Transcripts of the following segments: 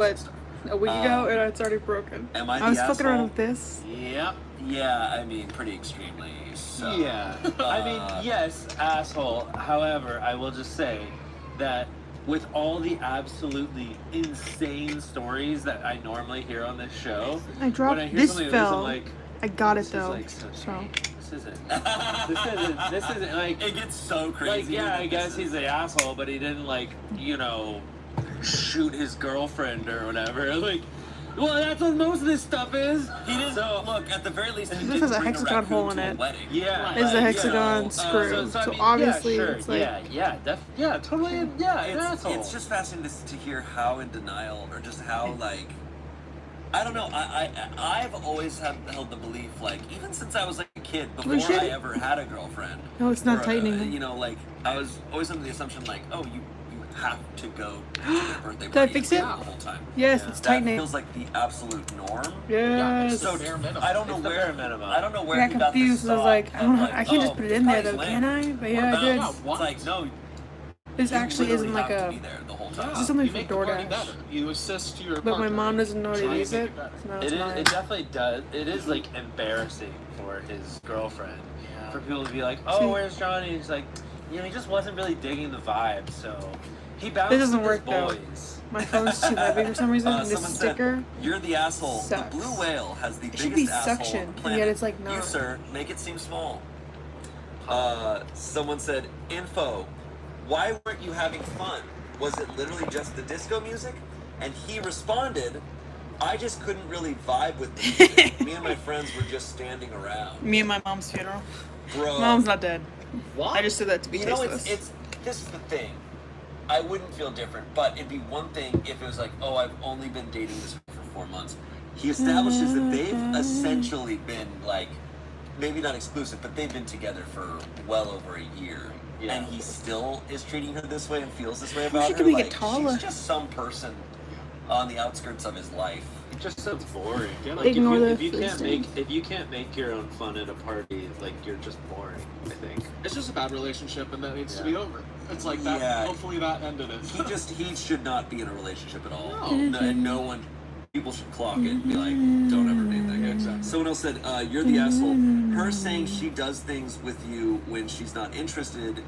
what, a week ago, and it's already broken. Am I was the fucking around asshole? with this. Yep. Yeah, I mean, pretty extremely. So, Yeah. I mean, yes, asshole. However, I will just say that with all the absolutely insane stories that I normally hear on this show, I dropped when I hear this something like this, I'm fell. like, I got it this though. is like so So strange. This isn't like, it gets so crazy. like, yeah, I that guess this he's is- the asshole, but he didn't, like, you know, shoot his girlfriend or whatever. Like, well, that's what most of this stuff is. He didn't. So, Look, at the very least, he This didn't has a bring hexagon raccoon hole in to a it. wedding. yeah. it's a like, hexagon you know, screw. I So mean, obviously yeah, sure. it's like yeah, totally, yeah, an asshole. It's just fascinating to hear how in denial, or just how, like, I don't know. I've always held the belief, like, even since I was like a kid, before shit. I ever had a girlfriend. No, it's not or, tightening. you know, like, I was always under the assumption, like, oh, you have to go to their birthday Did I party fix the it? whole time. yes, Yeah. it's That tightening. feels like the absolute norm. Yes. So bare minimum. I don't know It's the where. bare minimum. I don't know where I he got got confused. this I was like, I don't know. thought of, I can't just oh, put it in there party's though, lame. can I? But What yeah, I about- did. It's like, no, This you actually literally isn't like have to a. be there the whole time. This is something you for make the party DoorDash. better. You assist your But my partner. mom doesn't know how Try to and use make it. better. So now It it's is. mine. It definitely does. It is like embarrassing for his girlfriend. Yeah. For people to be like, "Oh, See? where's Johnny?" He's like, you know, he just wasn't really digging the vibe, so he bounced This doesn't with his work, though. boys. My phone's too heavy for some reason. And this Someone sticker. said, "You're the asshole. sucks. The blue whale has the It biggest should be asshole on suction, the and planet. yet it's like not. You, sir, make it seem small." Someone said, "Info. Why weren't you having fun? Was it literally just the disco music?" And he responded, "I just couldn't really vibe with the music. Me and my friends were just standing around." Me and my mom's funeral. Bro, Mom's not dead. What? I just said that to be you know, tasteless. it's this is the thing. I wouldn't feel different, but it'd be one thing if it was like, oh, I've only been dating this girl for 4 months. He establishes that they've essentially been like, maybe not exclusive, but they've been together for well over a year. Yeah. And he still is treating her this way and feels this way about she her. could make like, it taller. She's just some person on the outskirts of his life. It just sounds boring. Get Like Ignore the if you food can't make stand. your own fun at a party, like you're just boring. I think. It's just a bad relationship, and that needs to Yeah. be over. It's like that. Yeah. Hopefully, that ended it. He should not be in a relationship at all. No. And no one, people should clock it and be like, don't ever do that. Yeah, exactly. Someone else said, "You're the asshole." Her saying she does things with you when she's not interested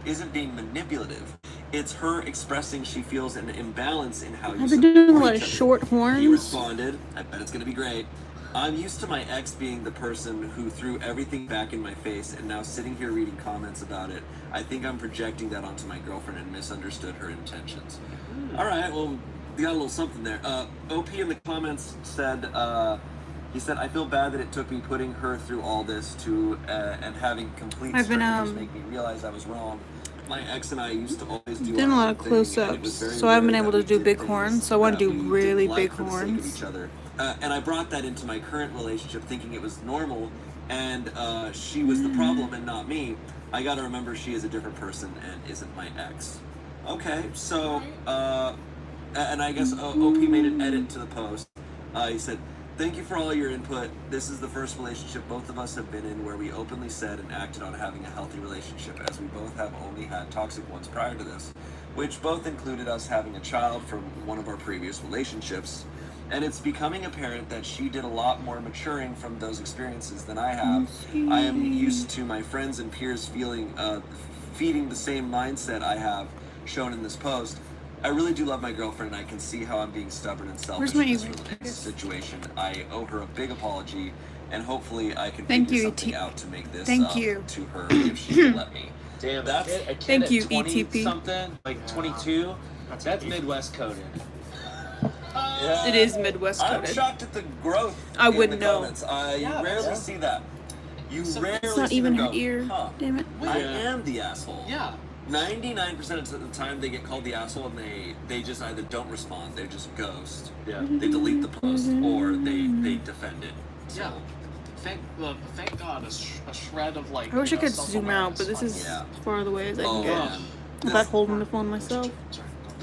isn't being manipulative. It's her expressing she feels an imbalance in how you I've been doing a support lot of each other. short He horns. responded, "I bet it's gonna be great. I'm used to my ex being the person who threw everything back in my face, and now sitting here reading comments about it, I think I'm projecting that onto my girlfriend and misunderstood her intentions." All right, well, we got a little something there. OP in the comments said, he said, "I feel bad that it took me putting her through all this to and having complete I've been, strangers make me realize I was wrong. My ex and I used to always do Doing a our lot own of thing, and it was close-ups, very so I haven't been rare able that to do we big did horns, things so I want that to do we really didn't like big for the sake of horns. each other. And I brought that into my current relationship thinking it was normal, and she was the problem and not me. I gotta remember she is a different person and isn't my ex." Okay, so, and I guess OP made an edit to the post. He said, "Thank you for all your input. This is the first relationship both of us have been in where we openly said and acted on having a healthy relationship, as we both have only had toxic ones prior to this, which both included us having a child from one of our previous relationships. And it's becoming apparent that she did a lot more maturing from those experiences than I have. I am used to my friends and peers feeding the same mindset I have shown in this post. I really do love my girlfriend, and I can see how I'm being stubborn and selfish Where's my in this situation. I owe her a big apology, and hopefully I can Thank figure you, something ET. out to make this Thank up you. to her if she will let me." Damn, That's- a kid Thank at you, 20 ETP. something, like 22. That's Midwest coded. Yeah. It is Midwest I'm coded. shocked at the growth I in wouldn't the know. comments. I rarely yeah. see that. You rarely It's not see even them her go, ear. "Huh, Damn it. I Yeah. am the asshole." Yeah. 99% of the time they get called the asshole and they just either don't respond, they just ghost, Yeah. they delete the post, or they defend it. So, Yeah. Thank God, a shred of like. I wish I you know, could zoom out, but this is Yeah. as far away as I oh can get. man. Without holding the phone myself.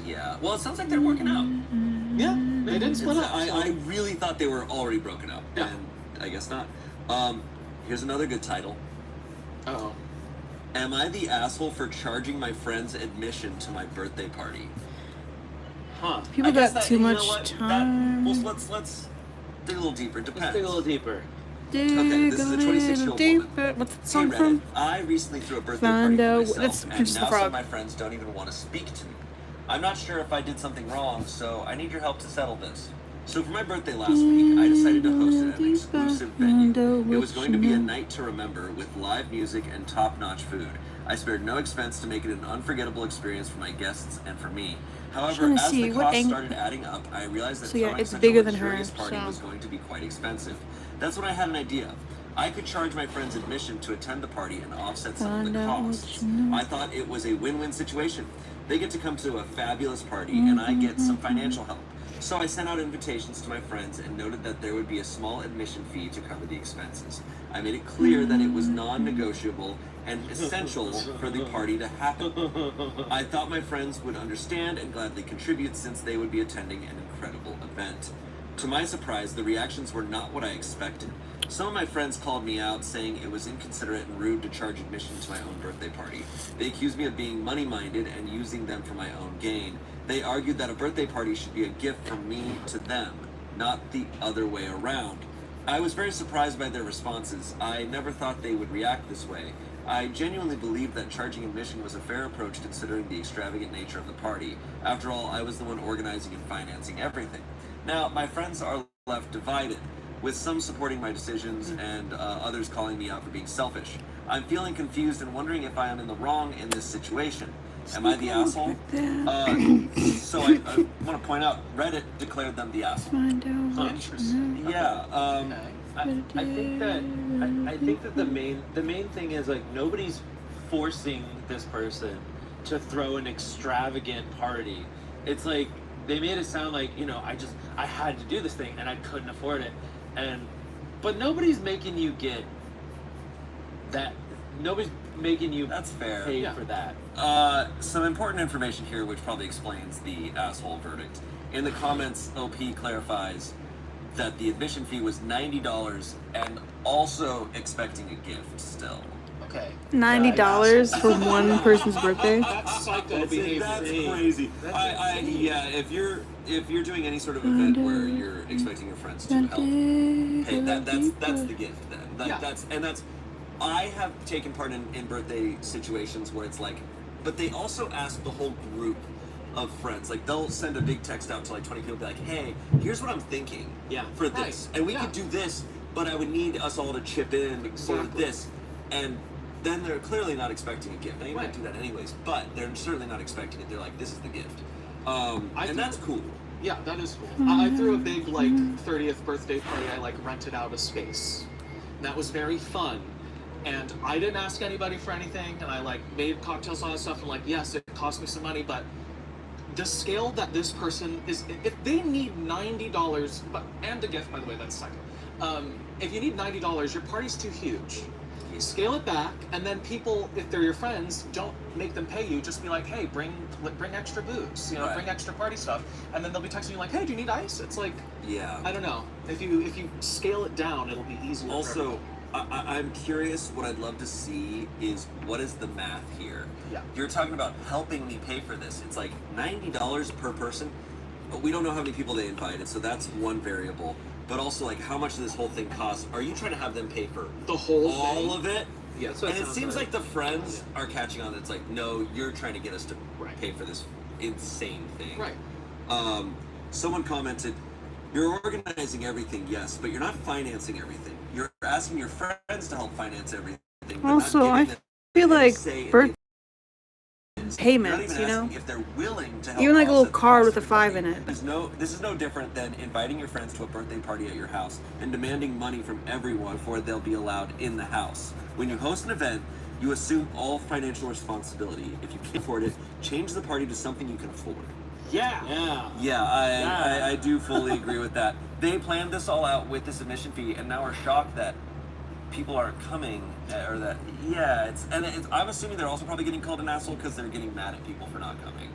Yeah. Well, it sounds like they're working out. Yeah, they did split up. I really thought they were already broken up, Yeah. and I guess not. Here's another good title. Uh-oh. Am I the asshole for charging my friend's admission to my birthday party? Huh. People I guess got that- too you know much what? time. Well, let's dig a little deeper. It depends. Let's dig a little deeper. Dig this is a a 26-year-old little woman. deeper. What's that Hey song Reddit, from? I recently threw a birthday Find party for out- myself, that's and Princess now the some of Frog. my friends don't even want to speak to me. I'm not sure if I did something wrong, so I need your help to settle this. So for my birthday last week, I decided to host it at an exclusive venue. It was going to be a night to remember with live music and top-notch food. I spared no expense to make it an unforgettable experience for my guests and for me. However, trying to as see the what costs ang- started adding up, I realized that So yeah, throwing it's such bigger a than her, luxurious party so- was going to be quite expensive. That's when I had an idea. I could charge my friends admission to attend the party and offset some of Find the out what costs. you know. I thought it was a win-win situation. They get to come to a fabulous party, and I get some financial help. So I sent out invitations to my friends and noted that there would be a small admission fee to cover the expenses. I made it clear that it was non-negotiable and essential for the party to happen. I thought my friends would understand and gladly contribute since they would be attending an incredible event. To my surprise, the reactions were not what I expected. Some of my friends called me out, saying it was inconsiderate and rude to charge admission to my own birthday party. They accused me of being money-minded and using them for my own gain. They argued that a birthday party should be a gift from me to them, not the other way around. I was very surprised by their responses. I never thought they would react this way. I genuinely believed that charging admission was a fair approach considering the extravagant nature of the party. After all, I was the one organizing and financing everything. Now, my friends are left divided, with some supporting my decisions and others calling me out for being selfish. I'm feeling confused and wondering if I am in the wrong in this situation. Am I the asshole? So I want to point out, Reddit declared them the asshole. Find out what Interesting. you know. Yeah, I think that the main thing is like nobody's forcing this person to throw an extravagant party. It's like they made it sound like, you know, I had to do this thing and I couldn't afford it. But nobody's making you get that. Nobody's making you that's fair. pay Yeah. for that. Some important information here which probably explains the asshole verdict. In the comments, OP clarifies that the admission fee was $90 and also expecting a gift still. Okay. $90 for one person's birthday. That's psycho behavior. That's insane. crazy. That's insane. Yeah, if you're doing any sort of event where you're expecting your friends to help, hey, that's the gift then. Yeah. I have taken part in birthday situations where it's like, but they also ask the whole group of friends. Like they'll send a big text out to like 20 people, be like, hey, here's what I'm thinking for this, and we could do this, but I would need us all to chip in for this, and then they're clearly not expecting a gift. Now you might do that anyways, but they're certainly not expecting it. They're like, this is the gift, and that's cool. Yeah, that is cool. I threw a big 30th birthday party. I rented out a space. That was very fun. And I didn't ask anybody for anything, and I made cocktails, all that stuff, and yes, it cost me some money, but the scale that this person is, if they need $90, and a gift, by the way, that's second. If you need $90, your party's too huge. Scale it back, and then people, if they're your friends, don't make them pay you. Just be like, hey, bring extra booze, bring extra party stuff, and then they'll be texting you like, hey, do you need ice? It's like, I don't know. If you scale it down, it'll be easier. Also, I'm curious. What I'd love to see is what is the math here? Yeah. You're talking about helping me pay for this. It's like $90 per person. But we don't know how many people they invited, so that's one variable. But also, how much does this whole thing cost? Are you trying to have them pay for the whole all thing? of it? Yeah, so And it seems like the friends are catching on. It's like, no, you're trying to get us to pay for this insane thing. Right. Someone commented, you're organizing everything, yes, but you're not financing everything. You're asking your friends to help finance everything. But Also, not I giving them feel any like say in birthday the- payments, You're not even asking if they're willing to help. Even like a little offset the card cost with a of 5 the in party. it. This is no different than inviting your friends to a birthday party at your house and demanding money from everyone before they'll be allowed in the house. When you host an event, you assume all financial responsibility. If you can't afford it, change the party to something you can afford. Yeah. I do fully agree with that. They planned this all out with this admission fee, and now are shocked that people aren't coming, or that I'm assuming they're also probably getting called an asshole because they're getting mad at people for not coming.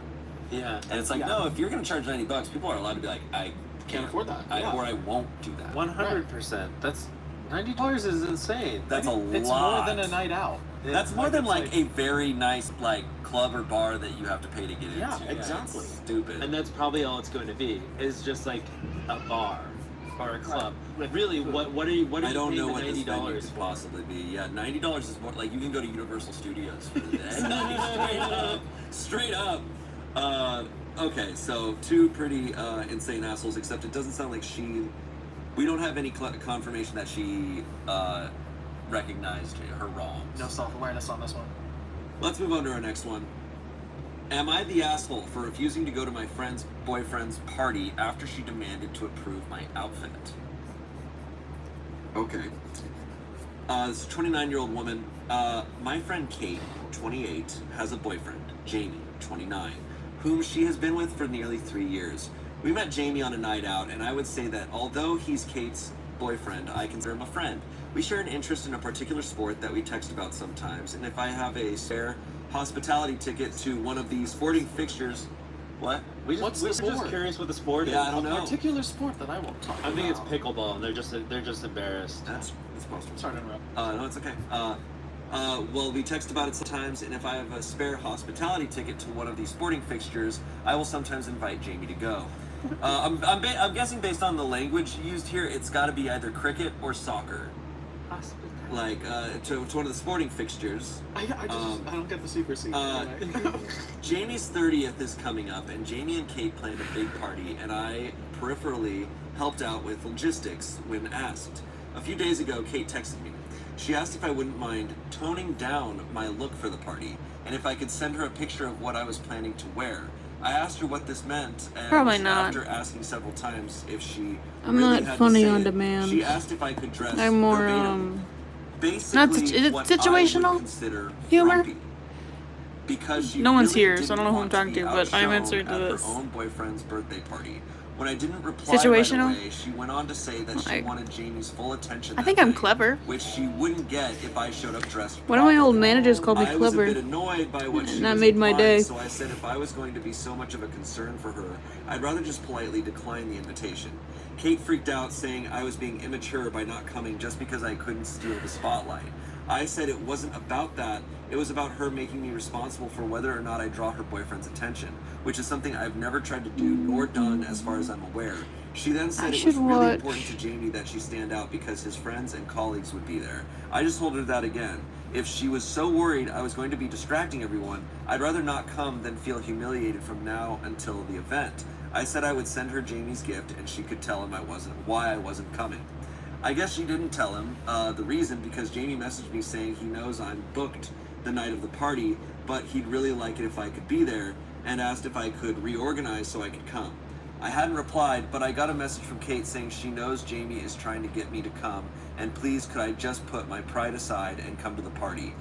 Yeah. And it's like, no, if you're going to charge $90, people are allowed to be like, I Can't afford that. or I won't do that. 100%. That's $90 is insane. That's a It's lot. more than a night out. That's more than it's like a very nice like club or bar that you have to pay to get Yeah, into. exactly. It's stupid. And that's probably all it's going to be. Is just like a bar or a club. With Really, food. what are you I don't know paying what the this venue $90 could for? possibly be. Yeah, $90 is more like you can go to Universal Studios for the day. Straight up. Straight up. Okay, so two pretty insane assholes, except it doesn't sound like we don't have any confirmation that she recognized her wrongs. No self-awareness on this one. Let's move on to our next one. Am I the asshole for refusing to go to my friend's boyfriend's party after she demanded to approve my outfit? Okay. This 29-year-old woman. My friend Kate, 28, has a boyfriend, Jamie, 29, whom she has been with for nearly 3 years. We met Jamie on a night out, and I would say that although he's Kate's boyfriend, I consider him a friend. We share an interest in a particular sport that we text about sometimes, and if I have a spare hospitality ticket to one of these sporting fixtures, what? We're What's the just sport? curious what the sport is. Yeah, I don't know. A particular sport that I won't talk about. I think it's pickleball, and they're just embarrassed. That's possible. Sorry to interrupt. No, it's okay. Well, we text about it sometimes, and if I have a spare hospitality ticket to one of these sporting fixtures, I will sometimes invite Jamie to go. I'm guessing based on the language used here, it's got to be either cricket or soccer. Like, to one of the sporting fixtures. I don't get the secrecy. Jamie's 30th is coming up, and Jamie and Kate planned a big party, and I peripherally helped out with logistics when asked. A few days ago, Kate texted me. She asked if I wouldn't mind toning down my look for the party, and if I could send her a picture of what I was planning to wear. I asked her what this meant, and Probably not. after asking several times if she I'm really not had funny to say on it, demand. she asked if I could dress I'm more, verbatim. Basically, not is it what I would situational consider humor? grumpy. Because she No one's really here, so I didn't don't know who I'm want talking be to, but I'm outshone answering to at this. her own boyfriend's birthday party. When I didn't reply Situational? right away, she went on to say that she I- wanted Jamie's full attention. I that think I'm night, clever. which she wouldn't get if I showed up dressed. One of my old properly. managers called me I was a clever. bit annoyed by what she And that was made my implying, day. so I said if I was going to be so much of a concern for her, I'd rather just politely decline the invitation. Kate freaked out, saying I was being immature by not coming just because I couldn't steal the spotlight. I said it wasn't about that. It was about her making me responsible for whether or not I draw her boyfriend's attention, which is something I've never tried to do nor done as far as I'm aware. She then said I it should was really watch. important to Jamie that she stand out because his friends and colleagues would be there. I just told her that again. If she was so worried I was going to be distracting everyone, I'd rather not come than feel humiliated from now until the event. I said I would send her Jamie's gift and she could tell him why I wasn't coming. I guess she didn't tell him the reason because Jamie messaged me saying he knows I'm booked the night of the party, but he'd really like it if I could be there, and asked if I could reorganize so I could come. I hadn't replied, but I got a message from Kate saying she knows Jamie is trying to get me to come, and please could I just put my pride aside and come to the party.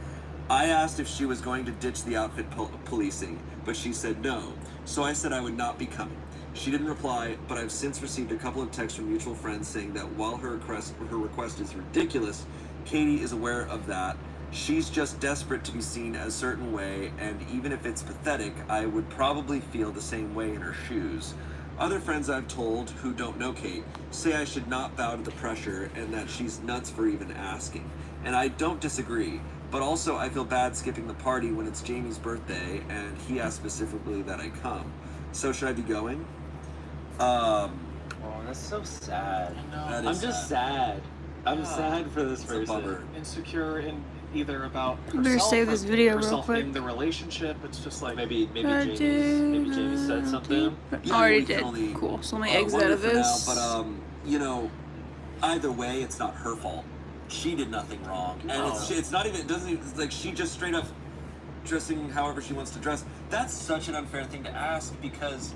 I asked if she was going to ditch the outfit policing, but she said no, so I said I would not be coming. She didn't reply, but I've since received a couple of texts from mutual friends saying that while her request is ridiculous, Katie is aware of that. She's just desperate to be seen a certain way, and even if it's pathetic, I would probably feel the same way in her shoes. Other friends I've told who don't know Kate say I should not bow to the pressure and that she's nuts for even asking. And I don't disagree, but also I feel bad skipping the party when it's Jamie's birthday and he asked specifically that I come. So should I be going? Oh, that's so sad. That I'm is just sad. sad. I'm sad for this It's a person. bummer. Insecure in either about I better herself save or this video real herself quick. in the relationship. It's just like Maybe Jamie said something. Yeah, Already we can did. only, Cool. So let me exit wonder out of for now, this. but you know, either way, it's not her fault. She did nothing wrong, and No. it's not even. It doesn't even, it's like she just straight up dressing however she wants to dress. That's such an unfair thing to ask because,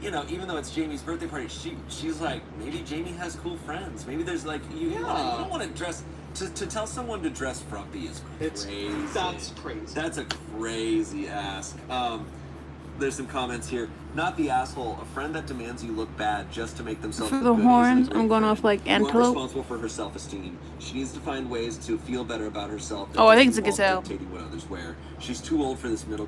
you know, even though it's Jamie's birthday party, she's like, maybe Jamie has cool friends. Maybe there's like you don't want to dress to tell someone to dress frumpy is crazy. That's crazy. That's a crazy ask. There's some comments here. Not the asshole. A friend that demands you look bad just to make themselves For look the good isn't a horns, great I'm going friend. off like You are antelope. responsible for her self-esteem. She needs to find ways to feel better about herself. Oh, I think it's a involve gazelle. Dictating what others wear. She's too old for this middle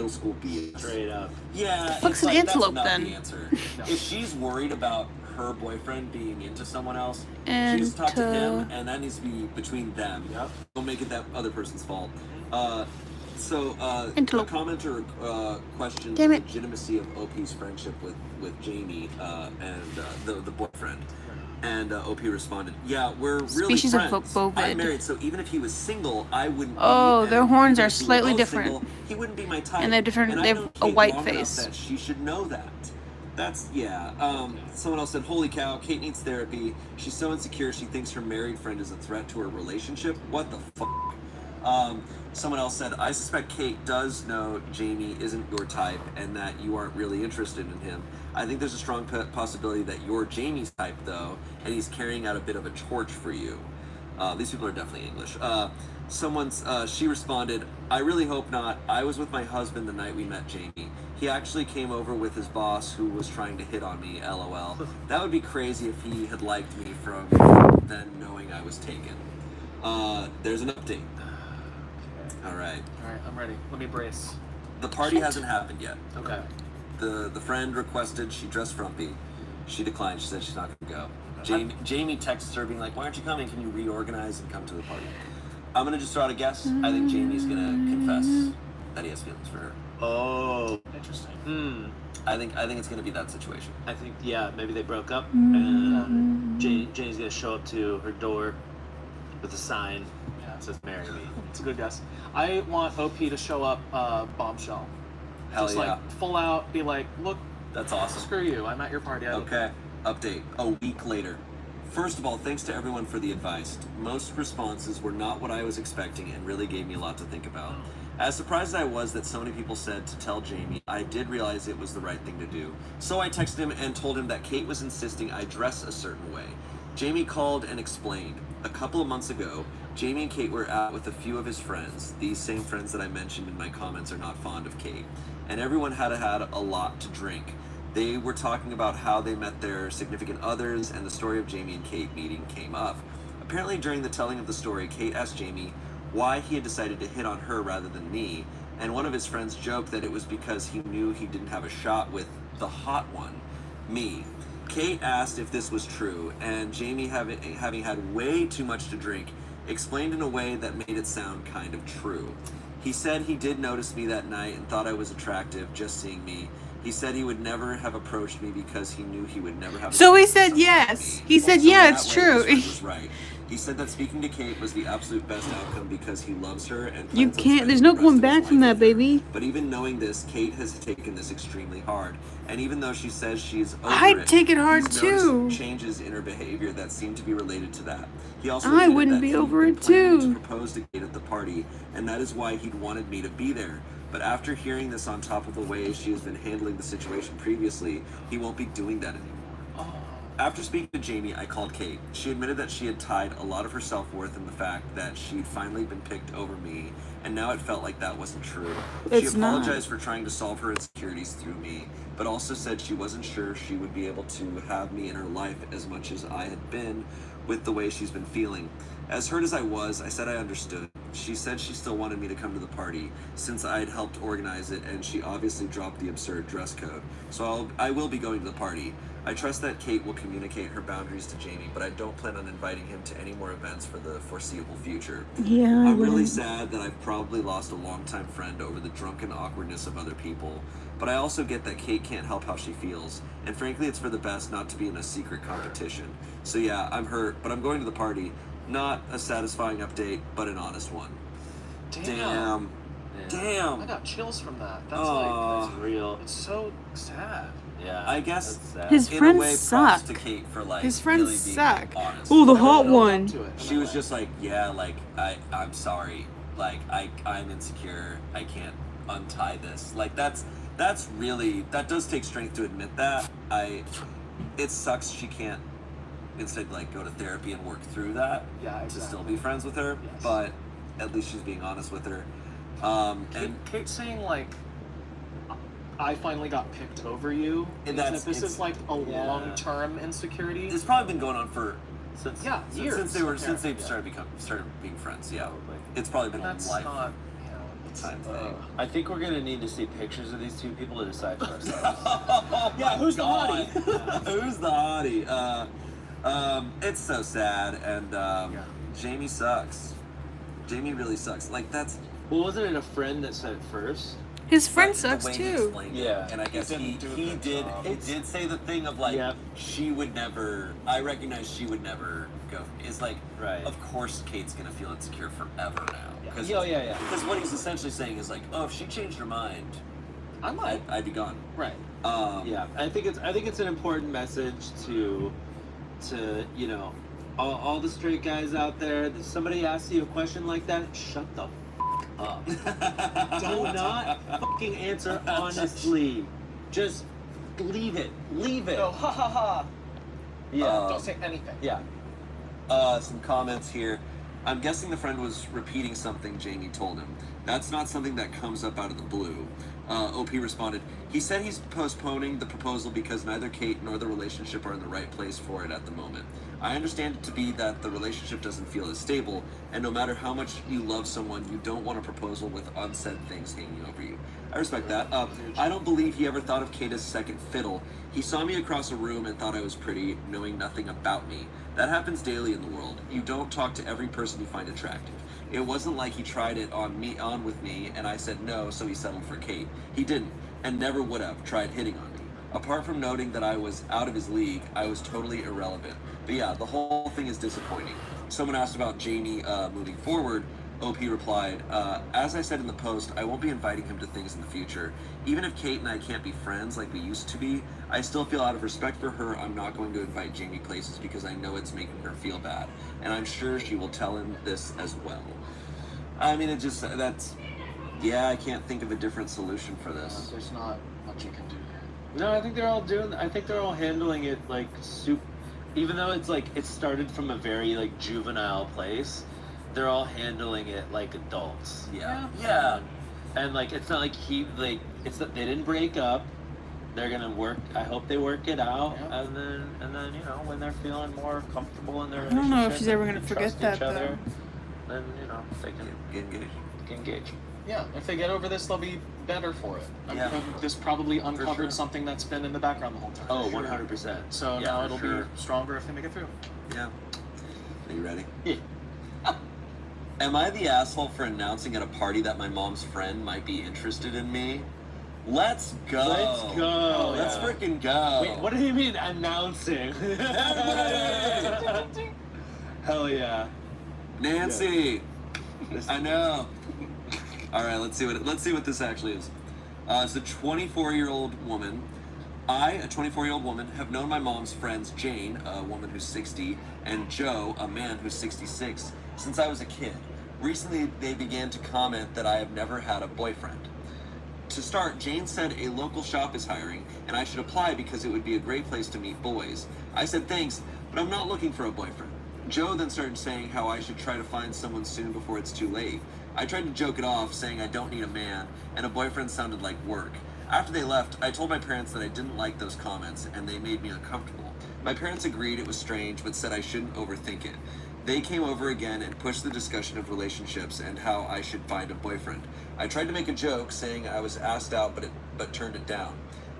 school BS. Straight up. Yeah. fuck's it's an like, antelope that's not then? the answer. If she's worried about her boyfriend being into someone else, she needs to talk to him, and that needs to be between them. Yep. Don't make it that other person's fault. A Antelope. commenter questioned Damn the it. legitimacy of OP's friendship with Jamie and the boyfriend. And OP responded, "Yeah, we're really Species of friends. bovid. I'm married, so even if he was single, I wouldn't." Oh, be, their and horns even are if we were slightly both different. single, he wouldn't be my type. And they're different- And they I have know a Kate white long enough face. that she should know that. That's Someone else said, "Holy cow, Kate needs therapy. She's so insecure. She thinks her married friend is a threat to her relationship. What the fuck?" Someone else said, "I suspect Kate does know Jamie isn't your type and that you aren't really interested in him. I think there's a strong possibility that you're Jamie's type, though, and he's carrying out a bit of a torch for you." These people are definitely English. She responded, "I really hope not. I was with my husband the night we met Jamie. He actually came over with his boss who was trying to hit on me, lol. That would be crazy if he had liked me from then knowing I was taken." There's an update. All right. All right, I'm ready. Let me brace. The party hasn't happened yet. Okay. The friend requested she dress frumpy. She declined. She said she's not going to go. Jamie texts her being like, "Why aren't you coming? Can you reorganize and come to the party?" I'm going to just throw out a guess. I think Jamie's going to confess that he has feelings for her. Oh, Interesting. I think it's going to be that situation. I think maybe they broke up, and Jane's gonna show up to her door with a sign that says "Marry me." It's a good guess. I want OP to show up bombshell. Hell Just yeah. like full out, be like, "Look, That's awesome. screw you. I'm at your party." Okay, update. A week later. First of all, thanks to everyone for the advice. Most responses were not what I was expecting and really gave me a lot to think about. As surprised as I was that so many people said to tell Jamie, I did realize it was the right thing to do. So I texted him and told him that Kate was insisting I dress a certain way. Jamie called and explained. A couple of months ago, Jamie and Kate were out with a few of his friends. These same friends that I mentioned in my comments are not fond of Kate. And everyone had a lot to drink. They were talking about how they met their significant others, and the story of Jamie and Kate meeting came up. Apparently, during the telling of the story, Kate asked Jamie why he had decided to hit on her rather than me, and one of his friends joked that it was because he knew he didn't have a shot with the hot one, me. Kate asked if this was true, and Jamie, having had way too much to drink, explained in a way that made it sound kind of true. He said he did notice me that night and thought I was attractive just seeing me. He said he would never have approached me because he knew he would never have. So he said yes. He said, yeah, it's true. His friend was right. He said that speaking to Kate was the absolute best outcome because he loves her and You plans on can't, there's no spending the going rest of his back from life that, with her. baby. But even knowing this, Kate has taken this extremely hard. And even though she says she's over I'd take it hard he's too. noticed changes in her behavior that seem to be related to that. He also I admitted wouldn't that be he'd over been it planning too. to propose to Kate at the party, and that is why he'd wanted me to be there. But after hearing this on top of the way she has been handling the situation previously, he won't be doing that anymore. After speaking to Jamie, I called Kate. She admitted that she had tied a lot of her self-worth in the fact that she'd finally been picked over me, and now it felt like that wasn't true. It's she not. apologized for trying to solve her insecurities through me, but also said she wasn't sure she would be able to have me in her life as much as I had been with the way she's been feeling. As hurt as I was, I said I understood. She said she still wanted me to come to the party, since I had helped organize it, and she obviously dropped the absurd dress code. So I will be going to the party. I trust that Kate will communicate her boundaries to Jamie, but I don't plan on inviting him to any more events for the foreseeable future. Yeah, I I'm really wouldn't. sad that I've probably lost a longtime friend over the drunken awkwardness of other people, but I also get that Kate can't help how she feels, and frankly it's for the best not to be in a secret competition. So yeah, I'm hurt, but I'm going to the party. Not a satisfying update, but an honest one. Damn. I got chills from that. That's Aw. It's real. like, it's so sad. Yeah. I guess that's sad. His in friends a way, suck. props to Kate for like His friends really being suck. honest. Oh, the Everyone hot held one. up to it in She a was way. just like, yeah, like I'm sorry, like I'm insecure. I can't untie this. Like that's really, that does take strength to admit that. It sucks she can't instead like go to therapy and work through that Yeah, to exactly. still be friends with her. Yes. But at least she's being honest with her. Kate saying like, I finally got picked over you. And means that's- that this it's- is like a yeah. long-term insecurity. It's probably been going on for Since years. since they apparently. started being friends. Yeah, Probably. it's probably been That's a life not. You know, it's, time thing. I think we're gonna need to see pictures of these two people to decide for ourselves. Yeah, who's the hottie? Who's the hottie? It's so sad, and Jamie sucks. Jamie really sucks. Like Well, wasn't it a friend that said it first? His friend The sucks way he too. explained it, Yeah. and I guess He he didn't do a good did job. he did say the thing of like Yeah. she would never. I recognize she would never go. It's like, Right. of course Kate's gonna feel insecure forever now. Yeah. Because what he's essentially saying is like, oh, if she changed her mind, I might. I'd be gone. Right. Yeah, I think it's an important message to you know, all the straight guys out there. If somebody asks you a question like that, shut the up. Do not fucking answer honestly. Just leave it. Leave it. No, ha ha ha. Yeah. Don't say anything. Yeah. Some comments here. I'm guessing the friend was repeating something Jamie told him. That's not something that comes up out of the blue. OP responded, he said he's postponing the proposal because neither Kate nor the relationship are in the right place for it at the moment. I understand it to be that the relationship doesn't feel as stable, and no matter how much you love someone, you don't want a proposal with unsaid things hanging over you. I respect that. I don't believe he ever thought of Kate as second fiddle. He saw me across a room and thought I was pretty, knowing nothing about me. That happens daily in the world. You don't talk to every person you find attractive. It wasn't like he tried it on with me, and I said no, so he settled for Kate. He didn't, and never would have tried hitting on me. Apart from noting that I was out of his league, I was totally irrelevant. But yeah, the whole thing is disappointing. Someone asked about Jamie moving forward. OP replied, as I said in the post, I won't be inviting him to things in the future. Even if Kate and I can't be friends like we used to be, I still feel out of respect for her, I'm not going to invite Jamie places because I know it's making her feel bad. And I'm sure she will tell him this as well. I mean, I can't think of a different solution for this. There's not much you can do. No, I think they're all handling it like even though it's like it started from a very like juvenile place, they're all handling it like adults. Yeah. And like it's not like they didn't break up. They're gonna work. I hope they work it out, Yeah. and then you know when they're feeling more comfortable in their I don't know if relationship she's ever and gonna trust forget each that, other, though. then you know they can Get engaged. engage. Yeah, if they get over this, they'll be better for it. Yeah. This probably uncovered sure. something that's been in the background the whole time. Oh, 100%. So Yeah, now for it'll sure. be stronger if they make it through. Yeah. Are you ready? Yeah. Am I the asshole for announcing at a party that my mom's friend might be interested in me? Let's go. Let's go. Let's Yeah. freaking go. Wait, what do you mean announcing? Hell yeah. Nancy. I know. All right, let's see what this actually is. It's a 24-year-old woman. I, a 24-year-old woman, have known my mom's friends Jane, a woman who's 60, and Joe, a man who's 66, since I was a kid. Recently, they began to comment that I have never had a boyfriend. To start, Jane said a local shop is hiring, and I should apply because it would be a great place to meet boys. I said thanks, but I'm not looking for a boyfriend. Joe then started saying how I should try to find someone soon before it's too late. I tried to joke it off, saying I don't need a man, and a boyfriend sounded like work. After they left, I told my parents that I didn't like those comments, and they made me uncomfortable. My parents agreed it was strange, but said I shouldn't overthink it. They came over again and pushed the discussion of relationships and how I should find a boyfriend. I tried to make a joke, saying I was asked out, but turned it down.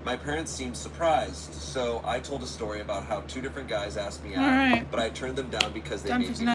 My parents seemed surprised, so I told a story about how two different guys asked me out, All right. but I turned them down because they Done made for me tonight.